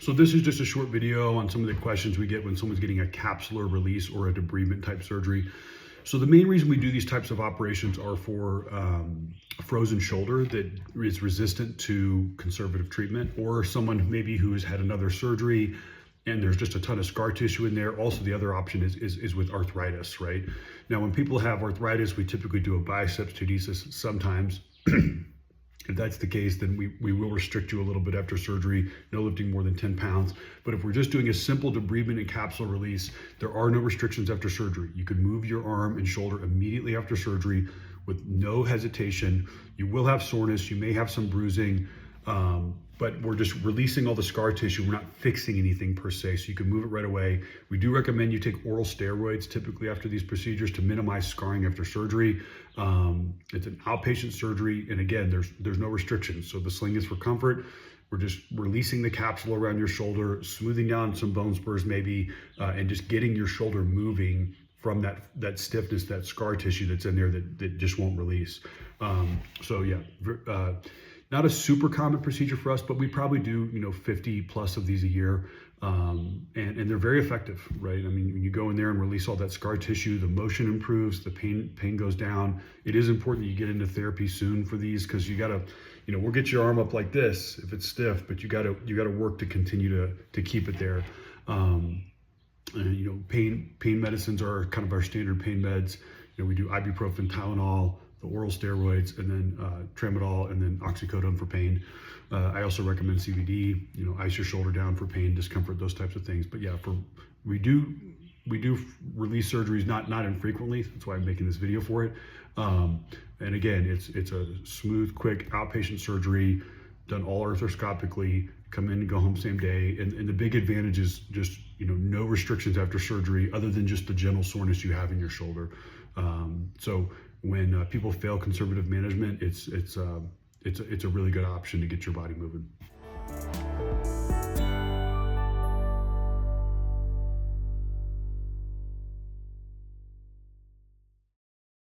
So this is just a short video on some of the questions we get when someone's getting a capsular release or a debridement type surgery. So the main reason we do these types of operations are for a frozen shoulder that is resistant to conservative treatment, or someone maybe who has had another surgery and there's just a ton of scar tissue in there. Also, the other option is with arthritis, right? Now, when people have arthritis, we typically do a biceps tudesis sometimes. If that's the case, then we will restrict you a little bit after surgery, no lifting more than 10 pounds. But if we're just doing a simple debridement and capsule release, there are no restrictions after surgery. You can move your arm and shoulder immediately after surgery with no hesitation. You will have soreness, you may have some bruising, but we're just releasing all the scar tissue. We're not fixing anything per se, so you can move it right away. We do recommend you take oral steroids typically after these procedures to minimize scarring after surgery. It's an outpatient surgery, and again, there's no restrictions. So the sling is for comfort. We're just releasing the capsule around your shoulder, smoothing down some bone spurs maybe, and just getting your shoulder moving from that stiffness, that scar tissue that's in there that just won't release. So yeah, not a super common procedure for us, but we probably do 50 plus of these a year, and they're very effective, right? I mean, when you go in there and release all that scar tissue, the motion improves, the pain goes down. It is important that you get into therapy soon for these, because you gotta, we'll get your arm up like this if it's stiff, but you gotta work to continue to keep it there. And, pain medicines are kind of our standard pain meds. We do ibuprofen, Tylenol, the oral steroids, and then tramadol, and then oxycodone for pain. I also recommend CBD, ice your shoulder down for pain, discomfort, those types of things. But yeah, we do release surgeries, not infrequently. That's why I'm making this video for it. And again, it's a smooth, quick outpatient surgery, done all arthroscopically, come in and go home same day. And the big advantage is just, no restrictions after surgery other than just the gentle soreness you have in your shoulder. So when people fail conservative management, it's a really good option to get your body moving.